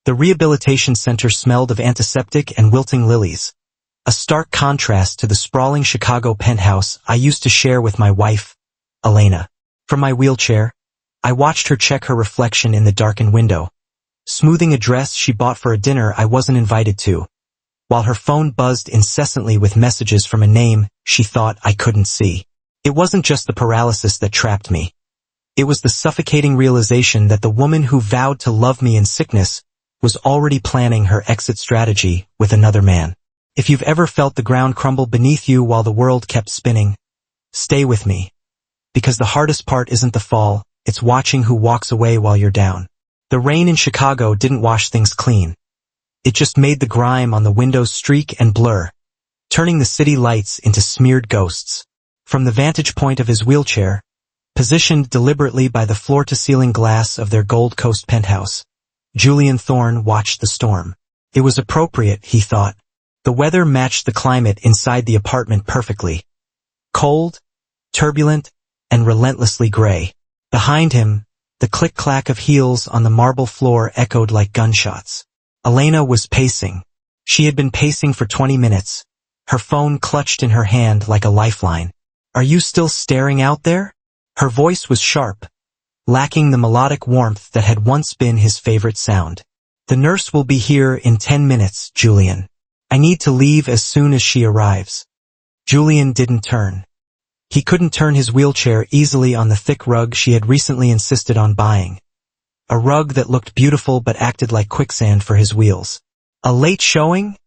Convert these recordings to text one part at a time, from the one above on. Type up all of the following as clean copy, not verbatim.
The rehabilitation center smelled of antiseptic and wilting lilies, a stark contrast to the sprawling Chicago penthouse I used to share with my wife, Elena. From my wheelchair, I watched her check her reflection in the darkened window, smoothing a dress she bought for a dinner I wasn't invited to, while her phone buzzed incessantly with messages from a name she thought I couldn't see. It wasn't just the paralysis that trapped me. It was the suffocating realization that the woman who vowed to love me in sickness was already planning her exit strategy with another man. If you've ever felt the ground crumble beneath you while the world kept spinning, stay with me. Because the hardest part isn't the fall, it's watching who walks away while you're down. The rain in Chicago didn't wash things clean. It just made the grime on the windows streak and blur, turning the city lights into smeared ghosts. From the vantage point of his wheelchair, positioned deliberately by the floor-to-ceiling glass of their Gold Coast penthouse, Julian Thorne watched the storm. It was appropriate, he thought. The weather matched the climate inside the apartment perfectly. Cold, turbulent, and relentlessly gray. Behind him, the click-clack of heels on the marble floor echoed like gunshots. Elena was pacing. She had been pacing for 20 minutes, her phone clutched in her hand like a lifeline. "Are you still staring out there?" Her voice was sharp, lacking the melodic warmth that had once been his favorite sound. "The nurse will be here in 10 minutes, Julian. I need to leave as soon as she arrives." Julian didn't turn. He couldn't turn his wheelchair easily on the thick rug she had recently insisted on buying. A rug that looked beautiful but acted like quicksand for his wheels. "A late showing?"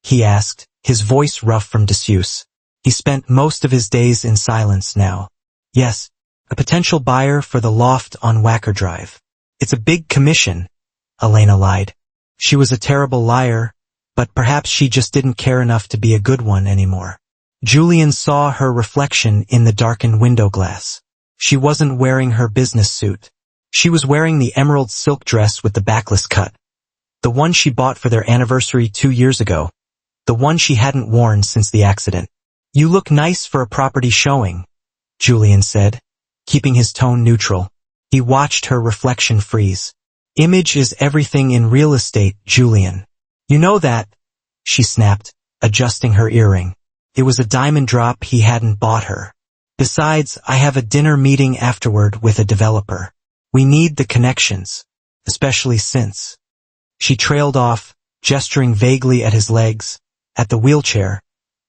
he asked, his voice rough from disuse. He spent most of his days in silence now. "Yes, a potential buyer for the loft on Wacker Drive." "It's a big commission," Elena lied. She was a terrible liar, but perhaps she just didn't care enough to be a good one anymore. Julian saw her reflection in the darkened window glass. She wasn't wearing her business suit. She was wearing the emerald silk dress with the backless cut. The one she bought for their anniversary 2 years ago. The one she hadn't worn since the accident. "You look nice for a property showing," Julian said, keeping his tone neutral. He watched her reflection freeze. "Image is everything in real estate, Julian. You know that," she snapped, adjusting her earring. It was a diamond drop he hadn't bought her. "Besides, I have a dinner meeting afterward with a developer. We need the connections, especially since." She trailed off, gesturing vaguely at his legs, at the wheelchair,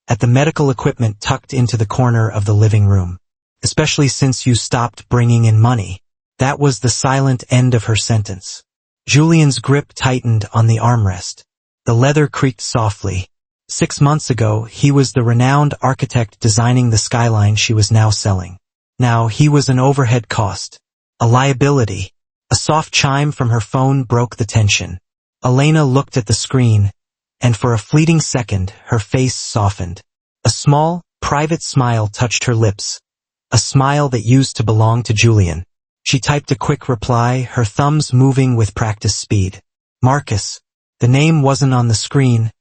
at the medical equipment tucked into the corner of the living room. "Especially since you stopped bringing in money." That was the silent end of her sentence. Julian's grip tightened on the armrest. The leather creaked softly. 6 months ago, he was the renowned architect designing the skyline she was now selling. Now he was an overhead cost, a liability. A soft chime from her phone broke the tension. Elena looked at the screen, and for a fleeting second, her face softened. A small, private smile touched her lips, a smile that used to belong to Julian. She typed a quick reply, her thumbs moving with practiced speed. "Marcus." The name wasn't on the screen,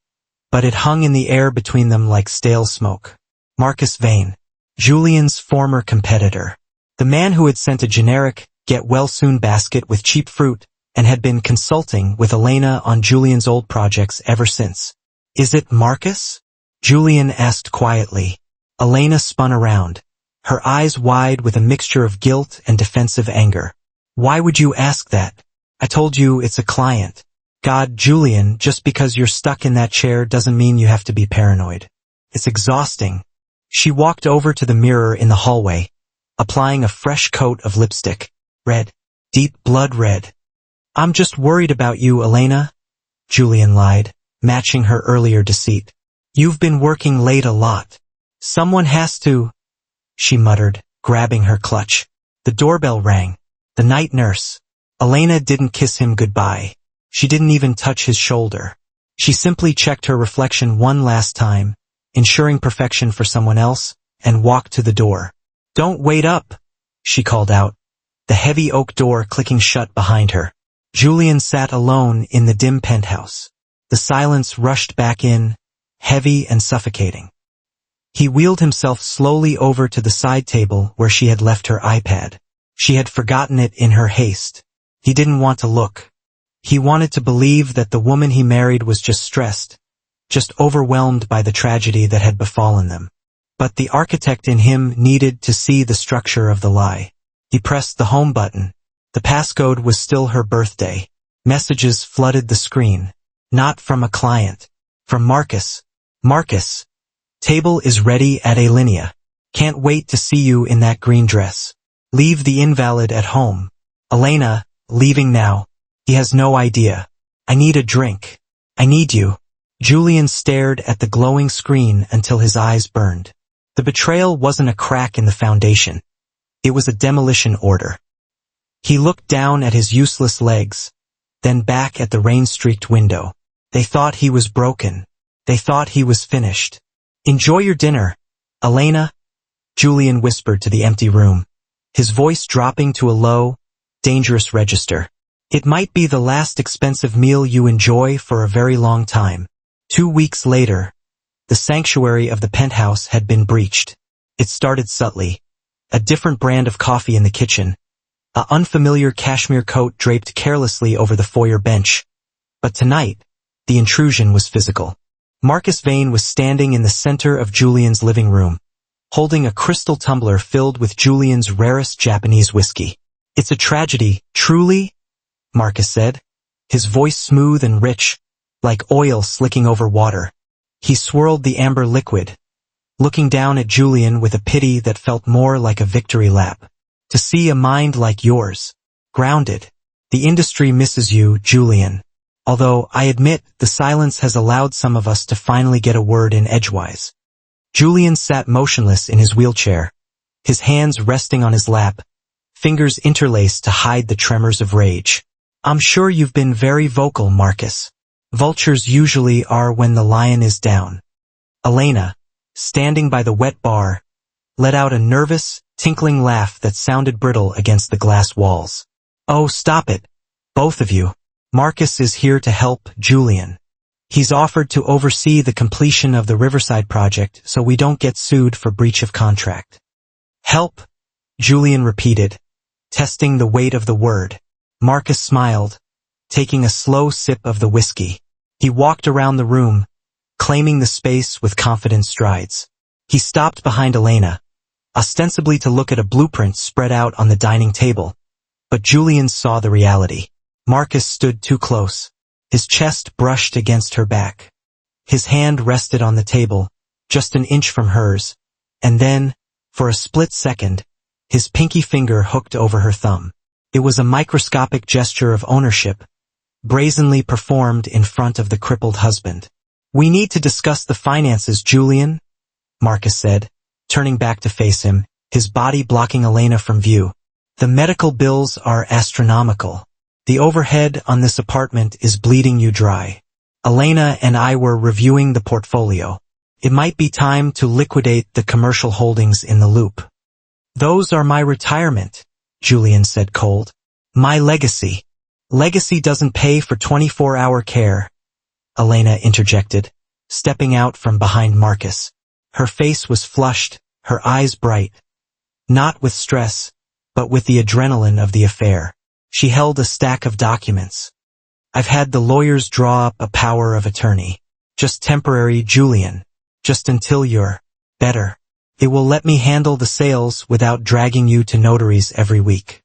but it hung in the air between them like stale smoke. Marcus Vane, Julian's former competitor. The man who had sent a generic, get-well-soon basket with cheap fruit, and had been consulting with Elena on Julian's old projects ever since. "Is it Marcus?" Julian asked quietly. Elena spun around, her eyes wide with a mixture of guilt and defensive anger. "Why would you ask that? I told you it's a client." "God, Julian, just because you're stuck in that chair doesn't mean you have to be paranoid. It's exhausting." She walked over to the mirror in the hallway, applying a fresh coat of lipstick. Red. Deep blood red. "I'm just worried about you, Elena," Julian lied, matching her earlier deceit. "You've been working late a lot. Someone has to," she muttered, grabbing her clutch. The doorbell rang. The night nurse. Elena didn't kiss him goodbye. She didn't even touch his shoulder. She simply checked her reflection one last time, ensuring perfection for someone else, and walked to the door. "Don't wait up," she called out, the heavy oak door clicking shut behind her. Julian sat alone in the dim penthouse. The silence rushed back in, heavy and suffocating. He wheeled himself slowly over to the side table where she had left her iPad. She had forgotten it in her haste. He didn't want to look. He wanted to believe that the woman he married was just stressed, just overwhelmed by the tragedy that had befallen them. But the architect in him needed to see the structure of the lie. He pressed the home button. The passcode was still her birthday. Messages flooded the screen. Not from a client. From Marcus. Marcus. Table is ready at Alinea. Can't wait to see you in that green dress. Leave the invalid at home. Elena, leaving now. He has no idea. I need a drink. I need you. Julian stared at the glowing screen until his eyes burned. The betrayal wasn't a crack in the foundation. It was a demolition order. He looked down at his useless legs, then back at the rain-streaked window. They thought he was broken. They thought he was finished. Enjoy your dinner, Elena, Julian whispered to the empty room, his voice dropping to a low, dangerous register. It might be the last expensive meal you enjoy for a very long time. 2 weeks later, the sanctuary of the penthouse had been breached. It started subtly. A different brand of coffee in the kitchen. An unfamiliar cashmere coat draped carelessly over the foyer bench. But tonight, the intrusion was physical. Marcus Vane was standing in the center of Julian's living room, holding a crystal tumbler filled with Julian's rarest Japanese whiskey. It's a tragedy, truly, Marcus said, his voice smooth and rich, like oil slicking over water. He swirled the amber liquid, looking down at Julian with a pity that felt more like a victory lap. To see a mind like yours, grounded. The industry misses you, Julian. Although, I admit, the silence has allowed some of us to finally get a word in edgewise. Julian sat motionless in his wheelchair, his hands resting on his lap, fingers interlaced to hide the tremors of rage. I'm sure you've been very vocal, Marcus. Vultures usually are when the lion is down. Elena, standing by the wet bar, let out a nervous, tinkling laugh that sounded brittle against the glass walls. Oh, stop it, both of you. Marcus is here to help Julian. He's offered to oversee the completion of the Riverside project so we don't get sued for breach of contract. Help, Julian repeated, testing the weight of the word. Marcus smiled, taking a slow sip of the whiskey. He walked around the room, claiming the space with confident strides. He stopped behind Elena, ostensibly to look at a blueprint spread out on the dining table. But Julian saw the reality. Marcus stood too close. His chest brushed against her back. His hand rested on the table, just an inch from hers, and then, for a split second, his pinky finger hooked over her thumb. It was a microscopic gesture of ownership, brazenly performed in front of the crippled husband. We need to discuss the finances, Julian, Marcus said, turning back to face him, his body blocking Elena from view. The medical bills are astronomical. The overhead on this apartment is bleeding you dry. Elena and I were reviewing the portfolio. It might be time to liquidate the commercial holdings in the loop. Those are my retirement, Julian said cold. My legacy. Legacy doesn't pay for 24-hour care, Elena interjected, stepping out from behind Marcus. Her face was flushed, her eyes bright. Not with stress, but with the adrenaline of the affair. She held a stack of documents. I've had the lawyers draw up a power of attorney. Just temporary, Julian. Just until you're better. It will let me handle the sales without dragging you to notaries every week.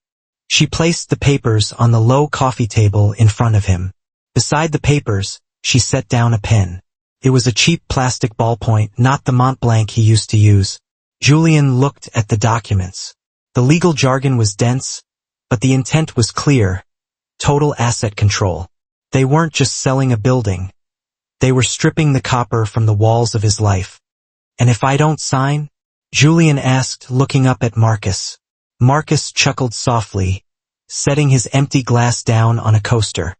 She placed the papers on the low coffee table in front of him. Beside the papers, she set down a pen. It was a cheap plastic ballpoint, not the Mont Blanc he used to use. Julian looked at the documents. The legal jargon was dense, but the intent was clear. Total asset control. They weren't just selling a building. They were stripping the copper from the walls of his life. And if I don't sign? Julian asked, looking up at Marcus. Marcus chuckled softly, setting his empty glass down on a coaster.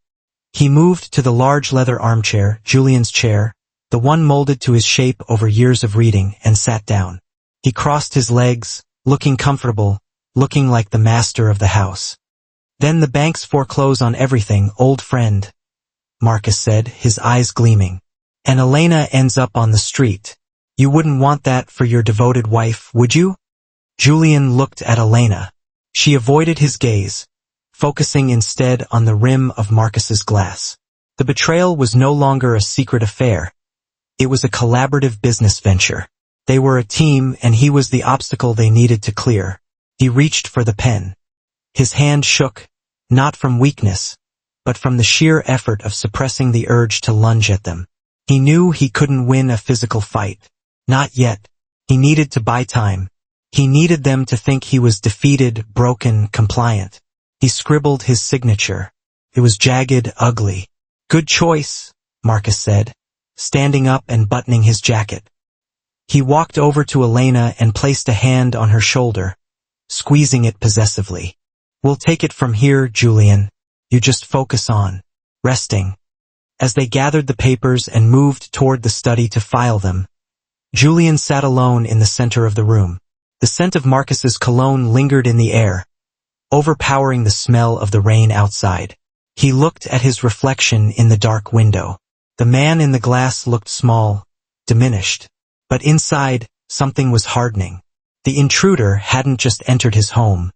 He moved to the large leather armchair, Julian's chair, the one molded to his shape over years of reading, and sat down. He crossed his legs, looking comfortable, looking like the master of the house. Then the banks foreclose on everything, old friend, Marcus said, his eyes gleaming. And Elena ends up on the street. You wouldn't want that for your devoted wife, would you? Julian looked at Elena. She avoided his gaze, focusing instead on the rim of Marcus's glass. The betrayal was no longer a secret affair. It was a collaborative business venture. They were a team, and he was the obstacle they needed to clear. He reached for the pen. His hand shook, not from weakness, but from the sheer effort of suppressing the urge to lunge at them. He knew he couldn't win a physical fight. Not yet. He needed to buy time. He needed them to think he was defeated, broken, compliant. He scribbled his signature. It was jagged, ugly. "Good choice," Marcus said, standing up and buttoning his jacket. He walked over to Elena and placed a hand on her shoulder, squeezing it possessively. "We'll take it from here, Julian. You just focus on resting." As they gathered the papers and moved toward the study to file them, Julian sat alone in the center of the room. The scent of Marcus's cologne lingered in the air, overpowering the smell of the rain outside. He looked at his reflection in the dark window. The man in the glass looked small, diminished. But inside, something was hardening. The intruder hadn't just entered his home.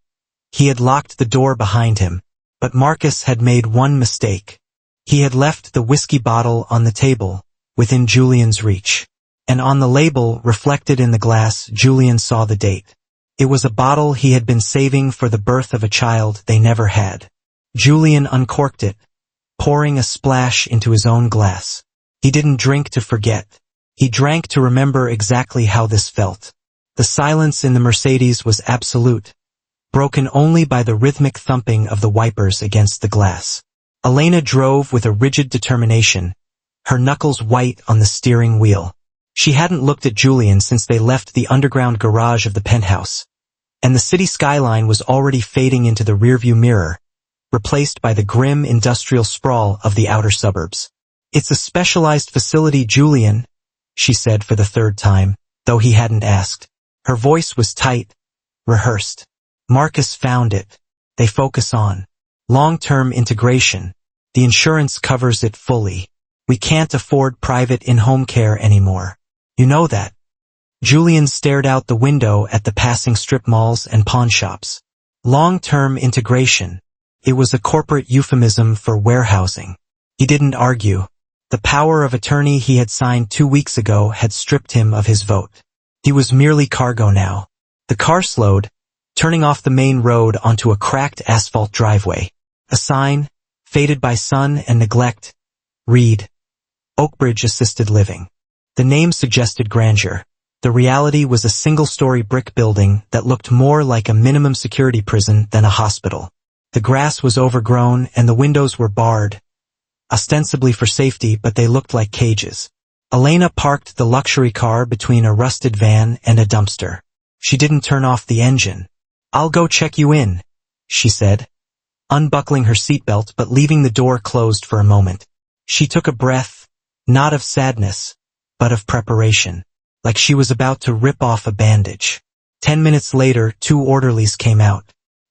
He had locked the door behind him. But Marcus had made one mistake. He had left the whiskey bottle on the table, within Julian's reach. And on the label, reflected in the glass, Julian saw the date. It was a bottle he had been saving for the birth of a child they never had. Julian uncorked it, pouring a splash into his own glass. He didn't drink to forget. He drank to remember exactly how this felt. The silence in the Mercedes was absolute, broken only by the rhythmic thumping of the wipers against the glass. Elena drove with a rigid determination, her knuckles white on the steering wheel. She hadn't looked at Julian since they left the underground garage of the penthouse, and the city skyline was already fading into the rearview mirror, replaced by the grim industrial sprawl of the outer suburbs. "It's a specialized facility, Julian," she said for the third time, though he hadn't asked. Her voice was tight, rehearsed. "Marcus found it. They focus on long-term integration. The insurance covers it fully. We can't afford private in-home care anymore. You know that." Julian stared out the window at the passing strip malls and pawn shops. Long-term integration. It was a corporate euphemism for warehousing. He didn't argue. The power of attorney he had signed 2 weeks ago had stripped him of his vote. He was merely cargo now. The car slowed, turning off the main road onto a cracked asphalt driveway. A sign, faded by sun and neglect, read, "Oakbridge Assisted Living." The name suggested grandeur. The reality was a single-story brick building that looked more like a minimum security prison than a hospital. The grass was overgrown and the windows were barred, ostensibly for safety, but they looked like cages. Elena parked the luxury car between a rusted van and a dumpster. She didn't turn off the engine. "I'll go check you in," she said, unbuckling her seatbelt but leaving the door closed for a moment. She took a breath, not of sadness, but of preparation, like she was about to rip off a bandage. 10 minutes later, 2 orderlies came out.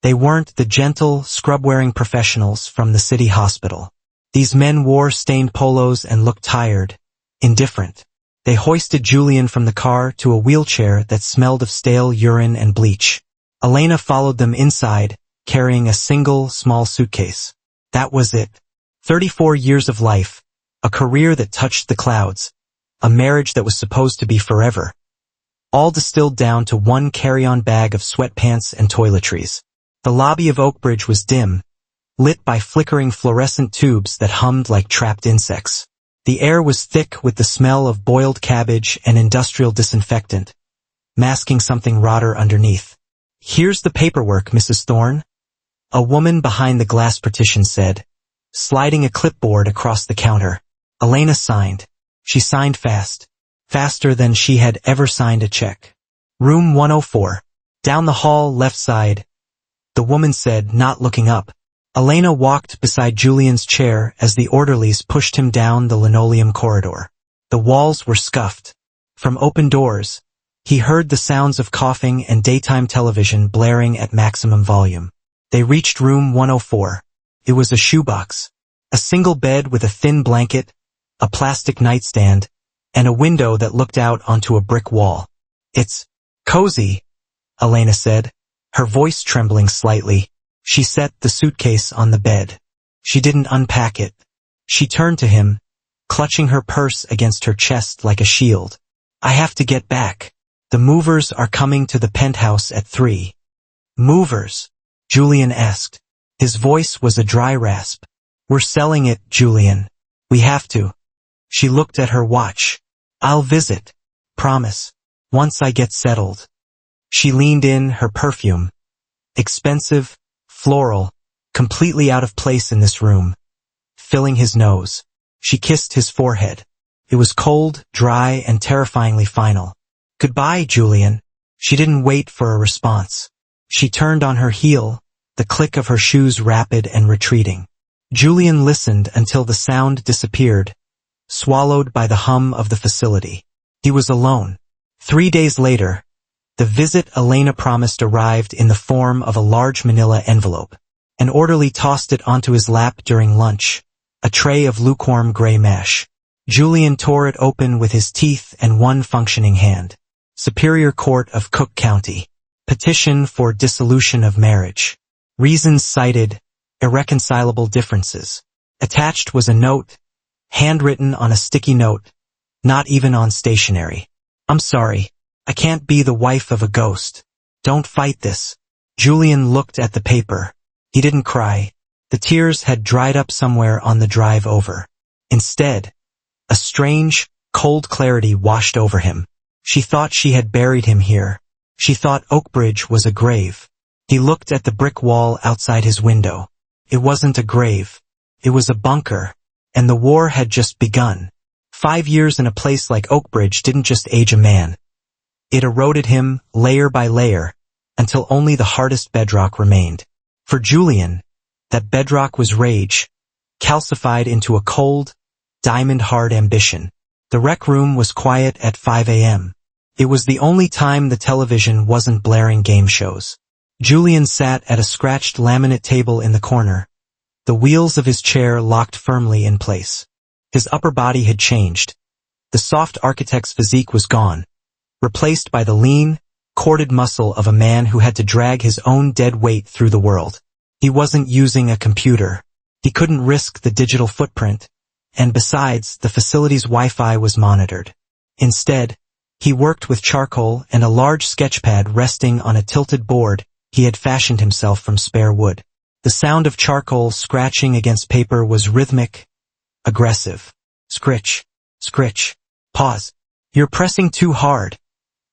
They weren't the gentle, scrub-wearing professionals from the city hospital. These men wore stained polos and looked tired, indifferent. They hoisted Julian from the car to a wheelchair that smelled of stale urine and bleach. Elena followed them inside, carrying a single, small suitcase. That was it. 34 years of life, a career that touched the clouds, a marriage that was supposed to be forever. All distilled down to one carry-on bag of sweatpants and toiletries. The lobby of Oakbridge was dim, lit by flickering fluorescent tubes that hummed like trapped insects. The air was thick with the smell of boiled cabbage and industrial disinfectant, masking something rodder underneath. "Here's the paperwork, Mrs. Thorne," a woman behind the glass partition said, sliding a clipboard across the counter. Elena signed. She signed fast, faster than she had ever signed a check. "Room 104. Down the hall, left side," the woman said, not looking up. Elena walked beside Julian's chair as the orderlies pushed him down the linoleum corridor. The walls were scuffed. From open doors, he heard the sounds of coughing and daytime television blaring at maximum volume. They reached room 104. It was a shoebox. A single bed with a thin blanket, a plastic nightstand, and a window that looked out onto a brick wall. "It's cozy," Elena said, her voice trembling slightly. She set the suitcase on the bed. She didn't unpack it. She turned to him, clutching her purse against her chest like a shield. I have to get back. The movers are coming to the penthouse at 3. Movers? Julian asked. His voice was a dry rasp. We're selling it, Julian. We have to. She looked at her watch. I'll visit. Promise. Once I get settled. She leaned in, her perfume. Expensive, floral, completely out of place in this room. Filling his nose. She kissed his forehead. It was cold, dry, and terrifyingly final. Goodbye, Julian. She didn't wait for a response. She turned on her heel, the click of her shoes rapid and retreating. Julian listened until the sound disappeared, swallowed by the hum of the facility. He was alone. 3 days later, the visit Elena promised arrived in the form of a large manila envelope. An orderly tossed it onto his lap during lunch, a tray of lukewarm gray mash. Julian tore it open with his teeth and one functioning hand. Superior Court of Cook County. Petition for dissolution of marriage. Reasons cited, irreconcilable differences. Attached was a note, handwritten on a sticky note, not even on stationery. I'm sorry. I can't be the wife of a ghost. Don't fight this. Julian looked at the paper. He didn't cry. The tears had dried up somewhere on the drive over. Instead, a strange, cold clarity washed over him. She thought she had buried him here. She thought Oakbridge was a grave. He looked at the brick wall outside his window. It wasn't a grave. It was a bunker. And the war had just begun. 5 years in a place like Oakbridge didn't just age a man. It eroded him, layer by layer, until only the hardest bedrock remained. For Julian, that bedrock was rage, calcified into a cold, diamond-hard ambition. The rec room was quiet at 5 a.m. It was the only time the television wasn't blaring game shows. Julian sat at a scratched laminate table in the corner, the wheels of his chair locked firmly in place. His upper body had changed. The soft architect's physique was gone, replaced by the lean, corded muscle of a man who had to drag his own dead weight through the world. He wasn't using a computer. He couldn't risk the digital footprint, and besides, the facility's Wi-Fi was monitored. Instead, he worked with charcoal and a large sketchpad resting on a tilted board he had fashioned himself from spare wood. The sound of charcoal scratching against paper was rhythmic, aggressive. Scritch, scritch, pause. You're pressing too hard,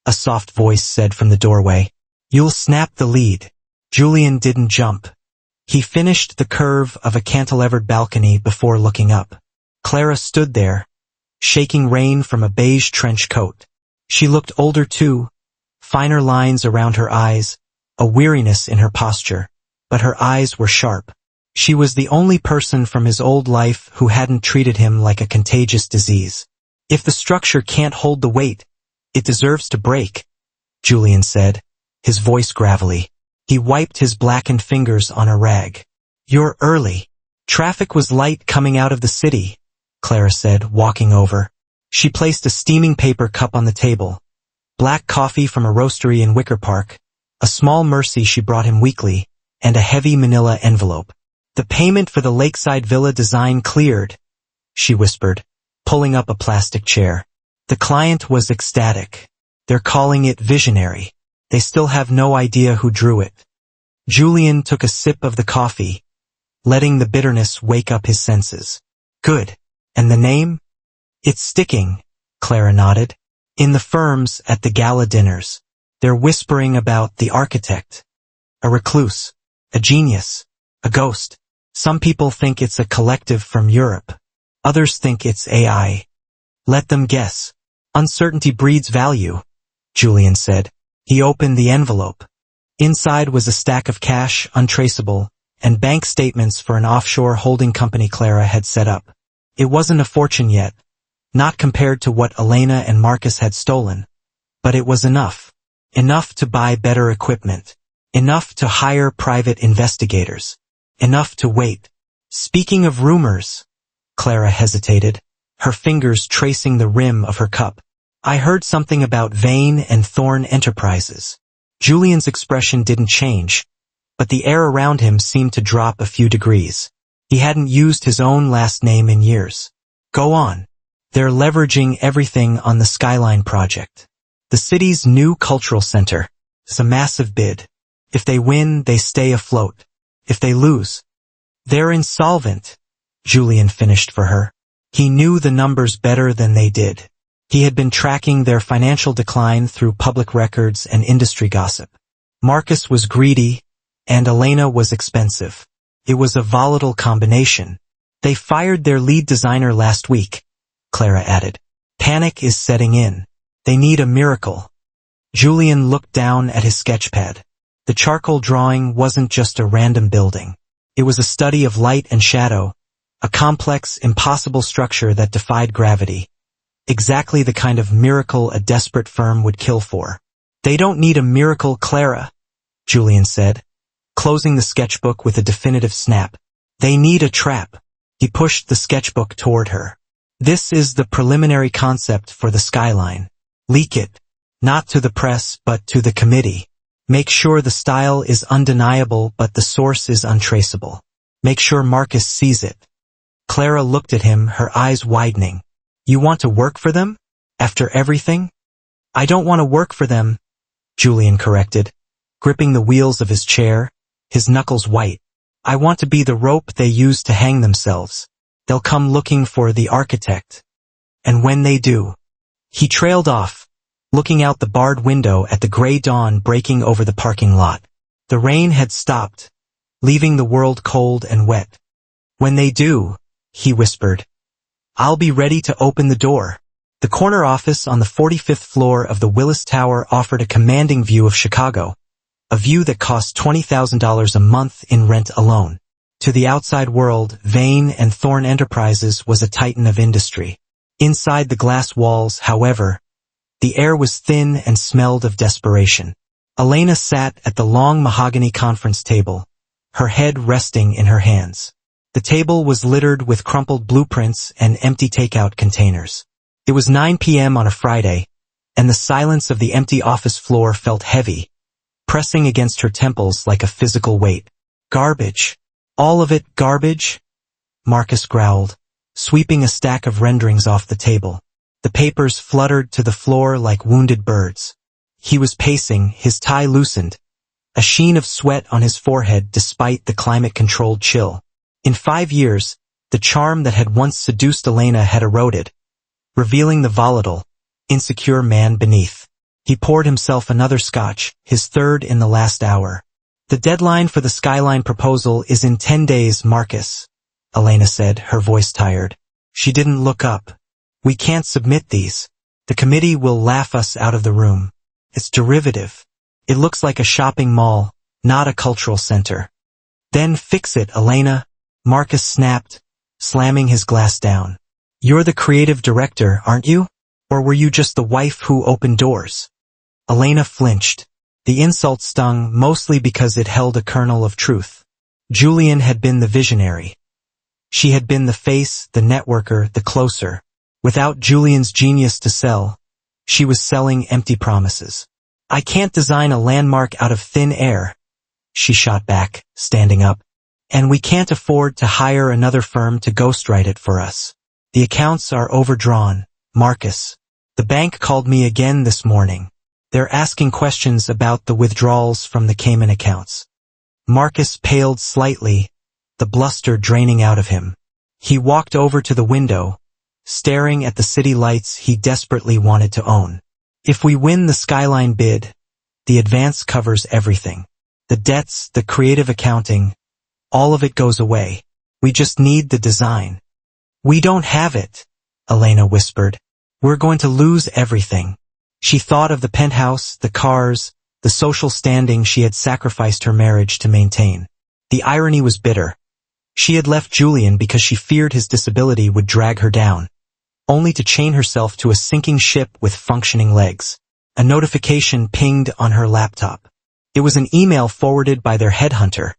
a soft voice said from the doorway. You'll snap the lead. Julian didn't jump. He finished the curve of a cantilevered balcony before looking up. Clara stood there, shaking rain from a beige trench coat. She looked older too, finer lines around her eyes, a weariness in her posture, but her eyes were sharp. She was the only person from his old life who hadn't treated him like a contagious disease. If the structure can't hold the weight, it deserves to break, Julian said, his voice gravelly. He wiped his blackened fingers on a rag. You're early. Traffic was light coming out of the city, Clara said, walking over. She placed a steaming paper cup on the table. Black coffee from a roastery in Wicker Park, a small Mercy she brought him weekly, and a heavy manila envelope. The payment for the lakeside villa design cleared, she whispered, pulling up a plastic chair. The client was ecstatic. They're calling it visionary. They still have no idea who drew it. Julian took a sip of the coffee, letting the bitterness wake up his senses. Good. And the name? It's sticking, Clara nodded. In the firms at the gala dinners, they're whispering about the architect. A recluse. A genius. A ghost. Some people think it's a collective from Europe. Others think it's AI. Let them guess. Uncertainty breeds value, Julian said. He opened the envelope. Inside was a stack of cash, untraceable, and bank statements for an offshore holding company Clara had set up. It wasn't a fortune yet, not compared to what Elena and Marcus had stolen, but it was enough. Enough to buy better equipment. Enough to hire private investigators. Enough to wait. Speaking of rumors, Clara hesitated, her fingers tracing the rim of her cup. I heard something about Vane and Thorne Enterprises. Julian's expression didn't change, but the air around him seemed to drop a few degrees. He hadn't used his own last name in years. Go on. They're leveraging everything on the Skyline project. The city's new cultural center. It's a massive bid. If they win, they stay afloat. If they lose, they're insolvent, Julian finished for her. He knew the numbers better than they did. He had been tracking their financial decline through public records and industry gossip. Marcus was greedy, and Elena was expensive. It was a volatile combination. They fired their lead designer last week, Clara added. Panic is setting in. They need a miracle. Julian looked down at his sketchpad. The charcoal drawing wasn't just a random building. It was a study of light and shadow, a complex, impossible structure that defied gravity. Exactly the kind of miracle a desperate firm would kill for. They don't need a miracle, Clara, Julian said, closing the sketchbook with a definitive snap. They need a trap. He pushed the sketchbook toward her. This is the preliminary concept for the Skyline. Leak it. Not to the press, but to the committee. Make sure the style is undeniable, but the source is untraceable. Make sure Marcus sees it. Clara looked at him, her eyes widening. You want to work for them? After everything? I don't want to work for them, Julian corrected, gripping the wheels of his chair, his knuckles white. I want to be the rope they use to hang themselves. They'll come looking for the architect. And when they do. He trailed off, looking out the barred window at the gray dawn breaking over the parking lot. The rain had stopped, leaving the world cold and wet. When they do, he whispered, I'll be ready to open the door. The corner office on the 45th floor of the Willis Tower offered a commanding view of Chicago, a view that cost $20,000 a month in rent alone. To the outside world, Vane and Thorne Enterprises was a titan of industry. Inside the glass walls, however, the air was thin and smelled of desperation. Elena sat at the long mahogany conference table, her head resting in her hands. The table was littered with crumpled blueprints and empty takeout containers. It was 9 p.m. on a Friday, and the silence of the empty office floor felt heavy, pressing against her temples like a physical weight. Garbage. All of it garbage? Marcus growled, sweeping a stack of renderings off the table. The papers fluttered to the floor like wounded birds. He was pacing, his tie loosened, a sheen of sweat on his forehead despite the climate-controlled chill. In 5 years, the charm that had once seduced Elena had eroded, revealing the volatile, insecure man beneath. He poured himself another scotch, his third in the last hour. The deadline for the Skyline proposal is in 10 days, Marcus, Elena said, her voice tired. She didn't look up. We can't submit these. The committee will laugh us out of the room. It's derivative. It looks like a shopping mall, not a cultural center. Then fix it, Elena, Marcus snapped, slamming his glass down. You're the creative director, aren't you? Or were you just the wife who opened doors? Elena flinched. The insult stung mostly because it held a kernel of truth. Julian had been the visionary. She had been the face, the networker, the closer. Without Julian's genius to sell, she was selling empty promises. I can't design a landmark out of thin air, she shot back, standing up. And we can't afford to hire another firm to ghostwrite it for us. The accounts are overdrawn, Marcus. The bank called me again this morning. They're asking questions about the withdrawals from the Cayman accounts. Marcus paled slightly, the bluster draining out of him. He walked over to the window, staring at the city lights he desperately wanted to own. If we win the Skyline bid, the advance covers everything. The debts, the creative accounting, all of it goes away. We just need the design. We don't have it, Elena whispered. We're going to lose everything. She thought of the penthouse, the cars, the social standing she had sacrificed her marriage to maintain. The irony was bitter. She had left Julian because she feared his disability would drag her down, only to chain herself to a sinking ship with functioning legs. A notification pinged on her laptop. It was an email forwarded by their headhunter,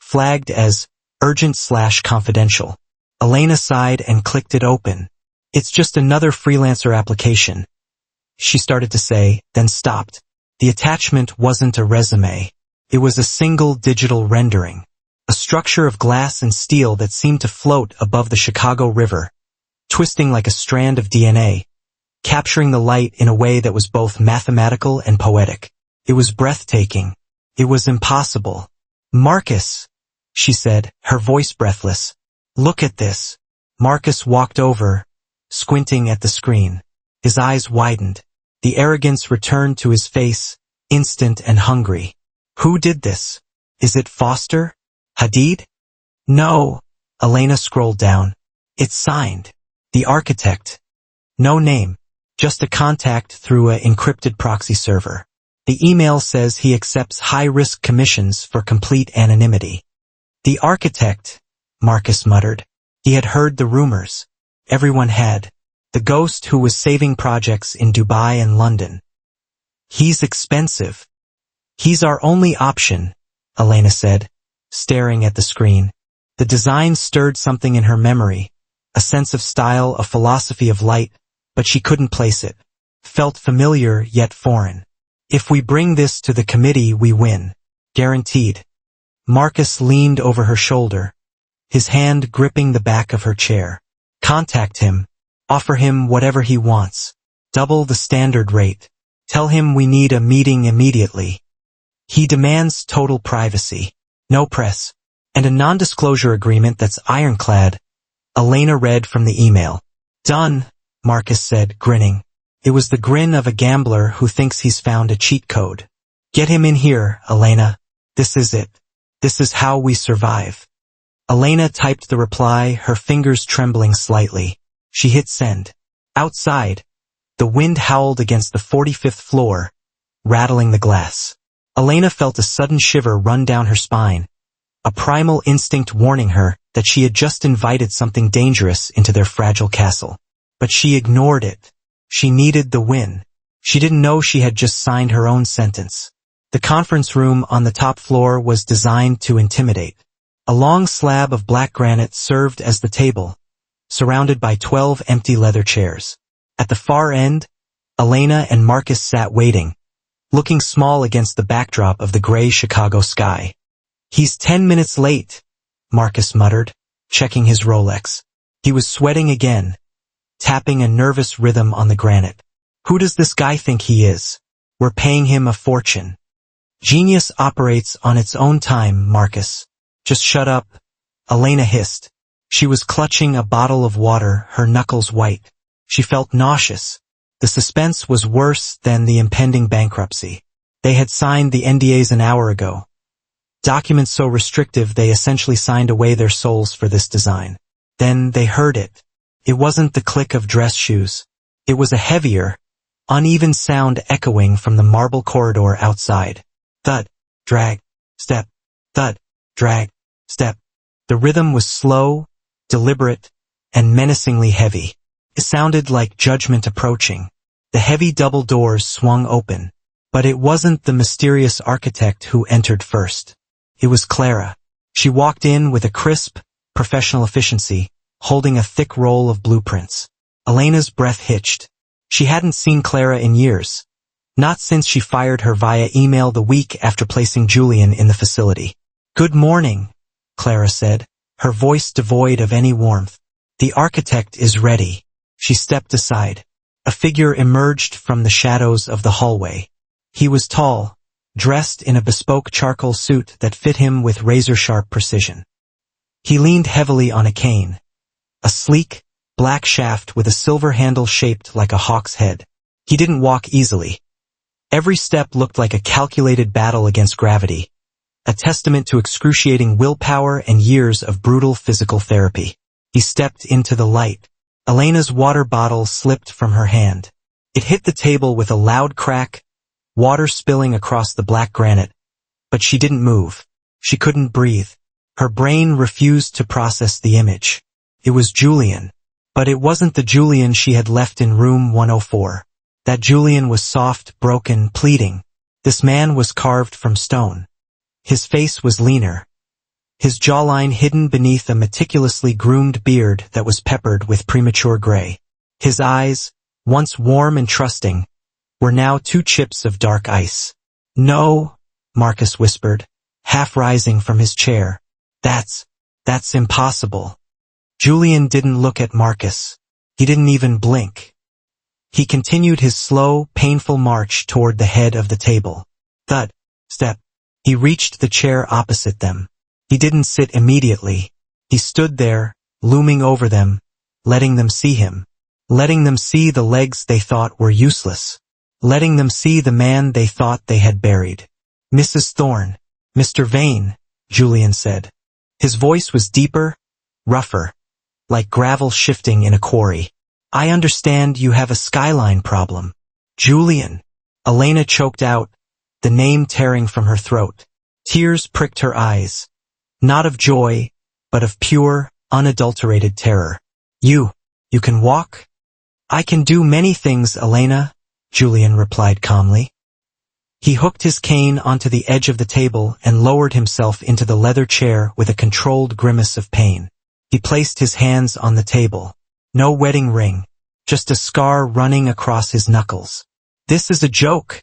flagged as urgent/confidential. Elena sighed and clicked it open. It's just another freelancer application, she started to say, then stopped. The attachment wasn't a resume. It was a single digital rendering, a structure of glass and steel that seemed to float above the Chicago River, twisting like a strand of DNA, capturing the light in a way that was both mathematical and poetic. It was breathtaking. It was impossible. "Marcus," she said, her voice breathless. "Look at this." Marcus walked over, squinting at the screen. His eyes widened. The arrogance returned to his face, instant and hungry. "Who did this? Is it Foster? Hadid?" "No." Elena scrolled down. "It's signed. The architect. No name. Just a contact through an encrypted proxy server. The email says he accepts high-risk commissions for complete anonymity." "The architect," Marcus muttered. He had heard the rumors. Everyone had. The ghost who was saving projects in Dubai and London. "He's expensive." "He's our only option," Elena said, staring at the screen. The design stirred something in her memory, a sense of style, a philosophy of light, but she couldn't place it. Felt familiar yet foreign. "If we bring this to the committee, we win. Guaranteed." Marcus leaned over her shoulder, his hand gripping the back of her chair. "Contact him. Offer him whatever he wants. Double the standard rate. Tell him we need a meeting immediately. He demands total privacy. No press. And a non-disclosure agreement that's ironclad." Elena read from the email. "Done," Marcus said, grinning. It was the grin of a gambler who thinks he's found a cheat code. "Get him in here, Elena. This is it. This is how we survive." Elena typed the reply, her fingers trembling slightly. She hit send. Outside, the wind howled against the 45th floor, rattling the glass. Elena felt a sudden shiver run down her spine, a primal instinct warning her that she had just invited something dangerous into their fragile castle. But she ignored it. She needed the win. She didn't know she had just signed her own sentence. The conference room on the top floor was designed to intimidate. A long slab of black granite served as the table, surrounded by 12 empty leather chairs. At the far end, Elena and Marcus sat waiting, looking small against the backdrop of the gray Chicago sky. "He's 10 minutes late," Marcus muttered, checking his Rolex. He was sweating again, tapping a nervous rhythm on the granite. "Who does this guy think he is? We're paying him a fortune." "Genius operates on its own time, Marcus. Just shut up," Elena hissed. She was clutching a bottle of water, her knuckles white. She felt nauseous. The suspense was worse than the impending bankruptcy. They had signed the NDAs an hour ago. Documents so restrictive they essentially signed away their souls for this design. Then they heard it. It wasn't the click of dress shoes. It was a heavier, uneven sound echoing from the marble corridor outside. Thud, drag, step, thud, drag, step. The rhythm was slow, deliberate, and menacingly heavy. It sounded like judgment approaching. The heavy double doors swung open. But it wasn't the mysterious architect who entered first. It was Clara. She walked in with a crisp, professional efficiency, holding a thick roll of blueprints. Elena's breath hitched. She hadn't seen Clara in years. Not since she fired her via email the week after placing Julian in the facility. "Good morning," Clara said, her voice devoid of any warmth. "The architect is ready." She stepped aside. A figure emerged from the shadows of the hallway. He was tall, dressed in a bespoke charcoal suit that fit him with razor-sharp precision. He leaned heavily on a cane, a sleek, black shaft with a silver handle shaped like a hawk's head. He didn't walk easily. Every step looked like a calculated battle against gravity, a testament to excruciating willpower and years of brutal physical therapy. He stepped into the light. Elena's water bottle slipped from her hand. It hit the table with a loud crack, water spilling across the black granite. But she didn't move. She couldn't breathe. Her brain refused to process the image. It was Julian. But it wasn't the Julian she had left in room 104. That Julian was soft, broken, pleading. This man was carved from stone. His face was leaner, his jawline hidden beneath a meticulously groomed beard that was peppered with premature gray. His eyes, once warm and trusting, were now two chips of dark ice. "No," Marcus whispered, half rising from his chair. That's impossible. Julian didn't look at Marcus. He didn't even blink. He continued his slow, painful march toward the head of the table. Thud, step. He reached the chair opposite them. He didn't sit immediately. He stood there, looming over them, letting them see him. Letting them see the legs they thought were useless. Letting them see the man they thought they had buried. Mrs. Thorne, Mr. Vane, Julian said. His voice was deeper, rougher, like gravel shifting in a quarry. I understand you have a skyline problem. Julian. Elena choked out, the name tearing from her throat. Tears pricked her eyes. Not of joy, but of pure, unadulterated terror. You can walk? I can do many things, Elena, Julian replied calmly. He hooked his cane onto the edge of the table and lowered himself into the leather chair with a controlled grimace of pain. He placed his hands on the table. No wedding ring, just a scar running across his knuckles. This is a joke,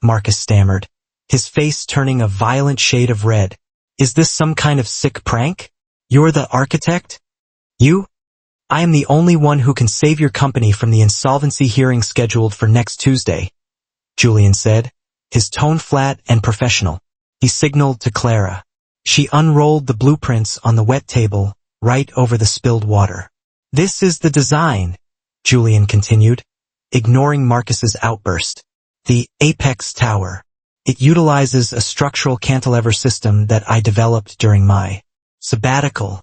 Marcus stammered, his face turning a violent shade of red. Is this some kind of sick prank? You're the architect? You? I am the only one who can save your company from the insolvency hearing scheduled for next Tuesday, Julian said, his tone flat and professional. He signaled to Clara. She unrolled the blueprints on the wet table, right over the spilled water. This is the design, Julian continued, ignoring Marcus's outburst. The Apex Tower. It utilizes a structural cantilever system that I developed during my sabbatical.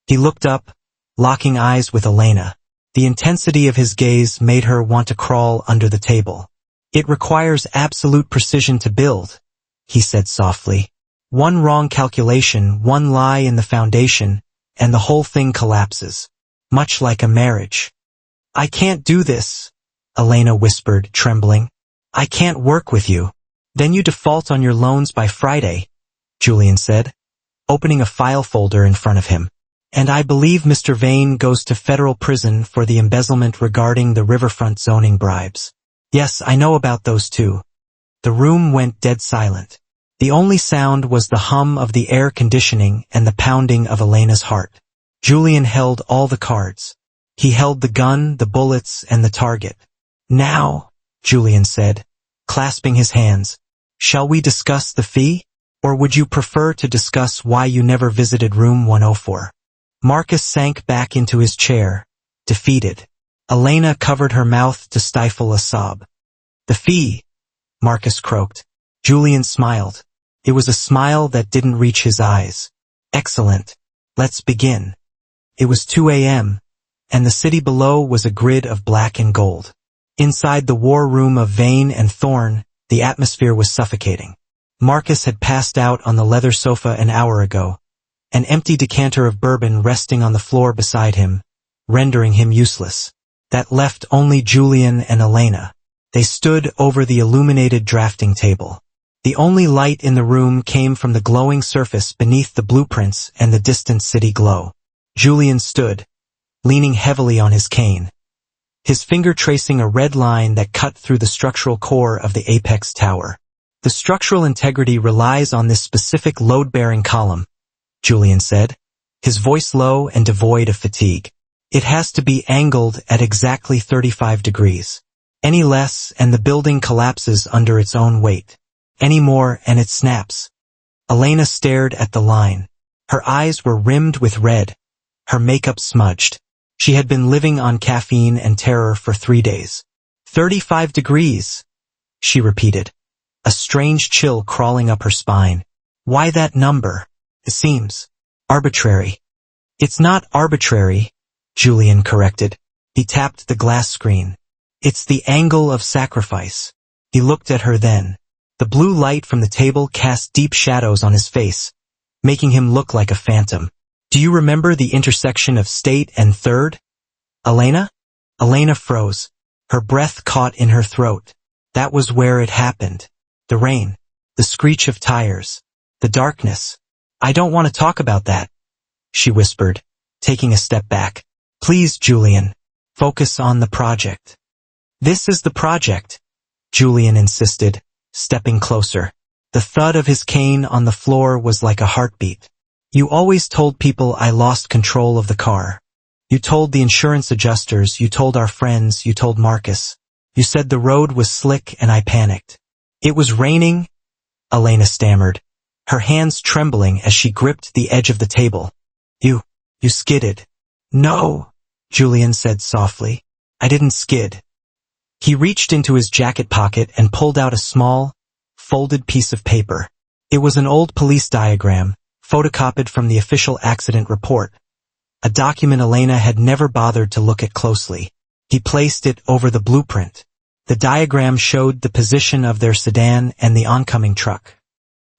He looked up, locking eyes with Elena. The intensity of his gaze made her want to crawl under the table. It requires absolute precision to build, he said softly. One wrong calculation, one lie in the foundation, and the whole thing collapses. Much like a marriage. I can't do this, Elena whispered, trembling. I can't work with you. Then you default on your loans by Friday, Julian said, opening a file folder in front of him. And I believe Mr. Vane goes to federal prison for the embezzlement regarding the riverfront zoning bribes. Yes, I know about those too. The room went dead silent. The only sound was the hum of the air conditioning and the pounding of Elena's heart. Julian held all the cards. He held the gun, the bullets, and the target. Now, Julian said, clasping his hands, shall we discuss the fee? Or would you prefer to discuss why you never visited room 104? Marcus sank back into his chair, defeated. Elena covered her mouth to stifle a sob. The fee, Marcus croaked. Julian smiled. It was a smile that didn't reach his eyes. Excellent. Let's begin. It was 2 a.m., and the city below was a grid of black and gold. Inside the war room of Vane and Thorne, the atmosphere was suffocating. Marcus had passed out on the leather sofa an hour ago, an empty decanter of bourbon resting on the floor beside him, rendering him useless. That left only Julian and Elena. They stood over the illuminated drafting table. The only light in the room came from the glowing surface beneath the blueprints and the distant city glow. Julian stood, leaning heavily on his cane, his finger tracing a red line that cut through the structural core of the Apex Tower. The structural integrity relies on this specific load-bearing column, Julian said, his voice low and devoid of fatigue. It has to be angled at exactly 35 degrees. Any less and the building collapses under its own weight. Any more and it snaps. Elena stared at the line. Her eyes were rimmed with red, her makeup smudged. She had been living on caffeine and terror for 3 days. 35 degrees, she repeated, a strange chill crawling up her spine. Why that number? It seems arbitrary. It's not arbitrary, Julian corrected. He tapped the glass screen. It's the angle of sacrifice. He looked at her then. The blue light from the table cast deep shadows on his face, making him look like a phantom. Do you remember the intersection of State and 3rd? Elena? Elena froze. Her breath caught in her throat. That was where it happened. The rain. The screech of tires. The darkness. I don't want to talk about that, she whispered, taking a step back. Please, Julian. Focus on the project. This is the project, Julian insisted, stepping closer. The thud of his cane on the floor was like a heartbeat. You always told people I lost control of the car. You told the insurance adjusters, you told our friends, you told Marcus. You said the road was slick and I panicked. It was raining, Elena stammered, her hands trembling as she gripped the edge of the table. You skidded. No, Julian said softly. I didn't skid. He reached into his jacket pocket and pulled out a small, folded piece of paper. It was an old police diagram, photocopied from the official accident report. A document Elena had never bothered to look at closely. He placed it over the blueprint. The diagram showed the position of their sedan and the oncoming truck.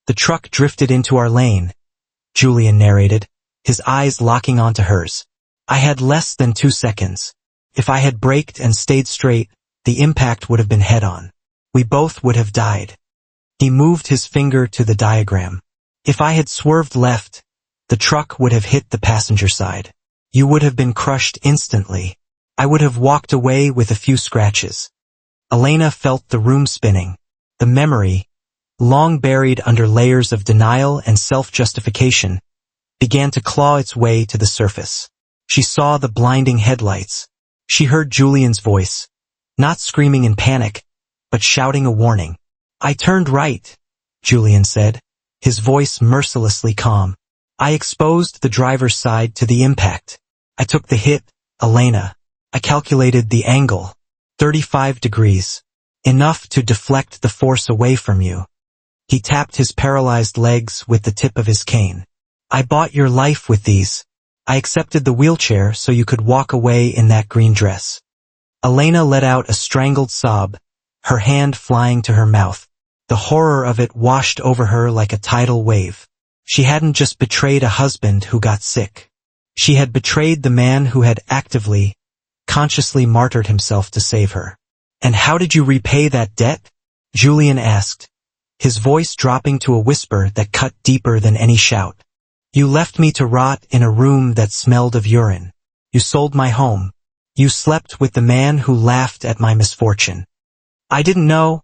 The truck drifted into our lane, Julian narrated, his eyes locking onto hers. I had less than 2 seconds. If I had braked and stayed straight, the impact would have been head-on. We both would have died. He moved his finger to the diagram. If I had swerved left, the truck would have hit the passenger side. You would have been crushed instantly. I would have walked away with a few scratches. Elena felt the room spinning. The memory, long buried under layers of denial and self-justification, began to claw its way to the surface. She saw the blinding headlights. She heard Julian's voice, not screaming in panic, but shouting a warning. I turned right, Julian said, his voice mercilessly calm. I exposed the driver's side to the impact. I took the hit, Elena. I calculated the angle. 35 degrees. Enough to deflect the force away from you. He tapped his paralyzed legs with the tip of his cane. I bought your life with these. I accepted the wheelchair so you could walk away in that green dress. Elena let out a strangled sob, her hand flying to her mouth. The horror of it washed over her like a tidal wave. She hadn't just betrayed a husband who got sick. She had betrayed the man who had actively, consciously martyred himself to save her. And how did you repay that debt? Julian asked, his voice dropping to a whisper that cut deeper than any shout. You left me to rot in a room that smelled of urine. You sold my home. You slept with the man who laughed at my misfortune. I didn't know.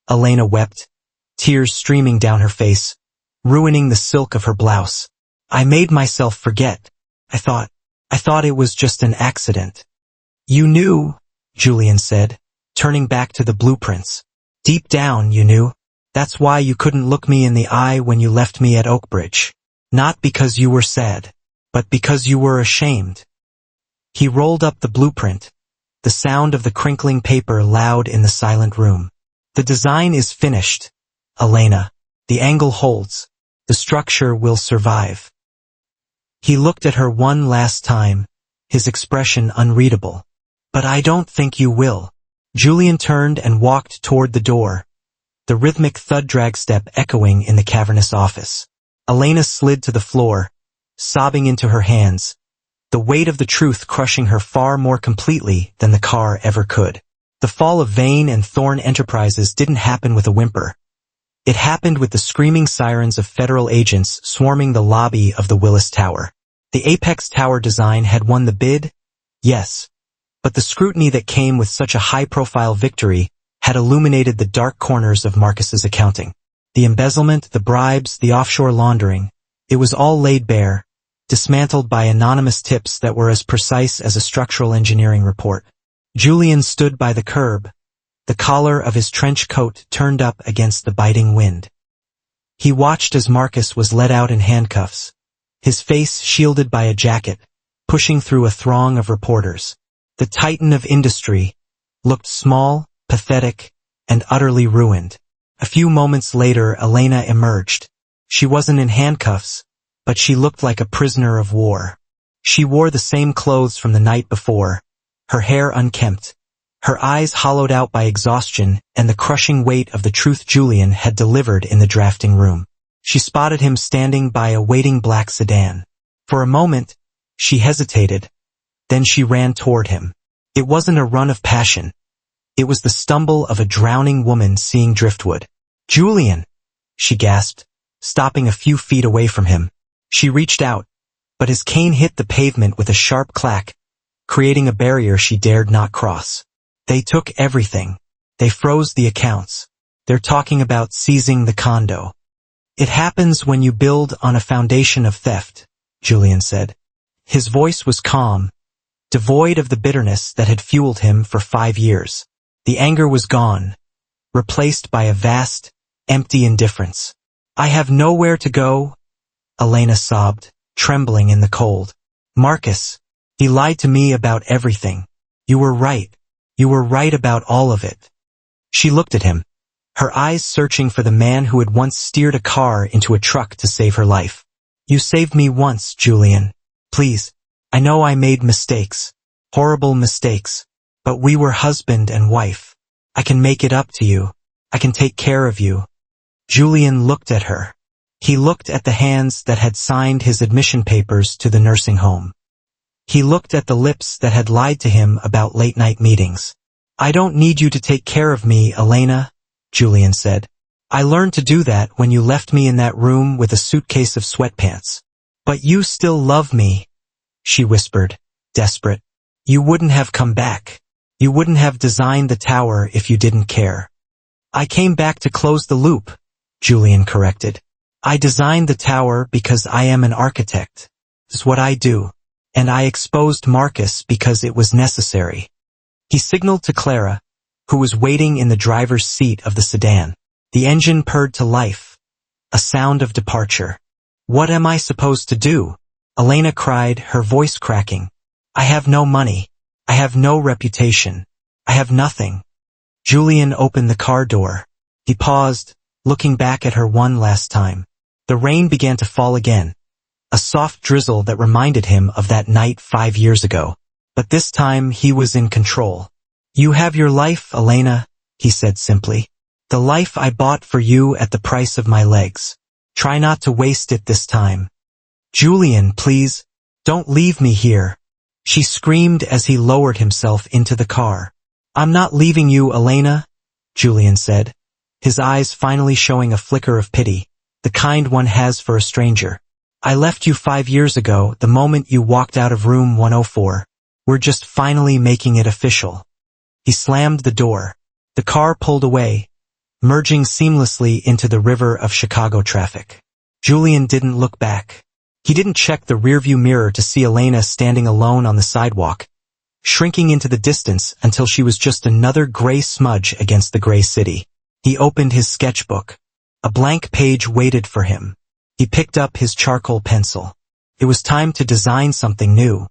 Elena wept, tears streaming down her face, ruining the silk of her blouse. I made myself forget. I thought it was just an accident. You knew, Julian said, turning back to the blueprints. Deep down, you knew. That's why you couldn't look me in the eye when you left me at Oakbridge. Not because you were sad, but because you were ashamed. He rolled up the blueprint, the sound of the crinkling paper loud in the silent room. The design is finished, Elena. The angle holds. The structure will survive. He looked at her one last time, his expression unreadable. But I don't think you will. Julian turned and walked toward the door, the rhythmic thud drag step echoing in the cavernous office. Elena slid to the floor, sobbing into her hands, the weight of the truth crushing her far more completely than the car ever could. The fall of Vane and Thorne Enterprises didn't happen with a whimper. It happened with the screaming sirens of federal agents swarming the lobby of the Willis Tower. The Apex Tower design had won the bid, yes, but the scrutiny that came with such a high-profile victory had illuminated the dark corners of Marcus's accounting. The embezzlement, the bribes, the offshore laundering, it was all laid bare, dismantled by anonymous tips that were as precise as a structural engineering report. Julian stood by the curb, the collar of his trench coat turned up against the biting wind. He watched as Marcus was led out in handcuffs, his face shielded by a jacket, pushing through a throng of reporters. The titan of industry looked small, pathetic, and utterly ruined. A few moments later, Elena emerged. She wasn't in handcuffs, but she looked like a prisoner of war. She wore the same clothes from the night before, her hair unkempt, her eyes hollowed out by exhaustion and the crushing weight of the truth Julian had delivered in the drafting room. She spotted him standing by a waiting black sedan. For a moment, she hesitated, then she ran toward him. It wasn't a run of passion. It was the stumble of a drowning woman seeing driftwood. Julian, she gasped, stopping a few feet away from him. She reached out, but his cane hit the pavement with a sharp clack, creating a barrier she dared not cross. They took everything. They froze the accounts. They're talking about seizing the condo. It happens when you build on a foundation of theft, Julian said. His voice was calm, devoid of the bitterness that had fueled him for 5 years. The anger was gone, replaced by a vast, empty indifference. I have nowhere to go, Elena sobbed, trembling in the cold. Marcus, he lied to me about everything. You were right. You were right about all of it. She looked at him, her eyes searching for the man who had once steered a car into a truck to save her life. You saved me once, Julian. Please. I know I made mistakes, horrible mistakes, but we were husband and wife. I can make it up to you. I can take care of you. Julian looked at her. He looked at the hands that had signed his admission papers to the nursing home. He looked at the lips that had lied to him about late-night meetings. I don't need you to take care of me, Elena, Julian said. I learned to do that when you left me in that room with a suitcase of sweatpants. But you still love me, she whispered, desperate. You wouldn't have come back. You wouldn't have designed the tower if you didn't care. I came back to close the loop, Julian corrected. I designed the tower because I am an architect. It's what I do. And I exposed Marcus because it was necessary. He signaled to Clara, who was waiting in the driver's seat of the sedan. The engine purred to life, a sound of departure. What am I supposed to do? Elena cried, her voice cracking. I have no money. I have no reputation. I have nothing. Julian opened the car door. He paused, looking back at her one last time. The rain began to fall again, a soft drizzle that reminded him of that night 5 years ago. But this time he was in control. You have your life, Elena, he said simply. The life I bought for you at the price of my legs. Try not to waste it this time. Julian, please, don't leave me here, she screamed as he lowered himself into the car. I'm not leaving you, Elena, Julian said, his eyes finally showing a flicker of pity, the kind one has for a stranger. I left you 5 years ago, the moment you walked out of room 104. We're just finally making it official. He slammed the door. The car pulled away, merging seamlessly into the river of Chicago traffic. Julian didn't look back. He didn't check the rearview mirror to see Elena standing alone on the sidewalk, shrinking into the distance until she was just another gray smudge against the gray city. He opened his sketchbook. A blank page waited for him. He picked up his charcoal pencil. It was time to design something new.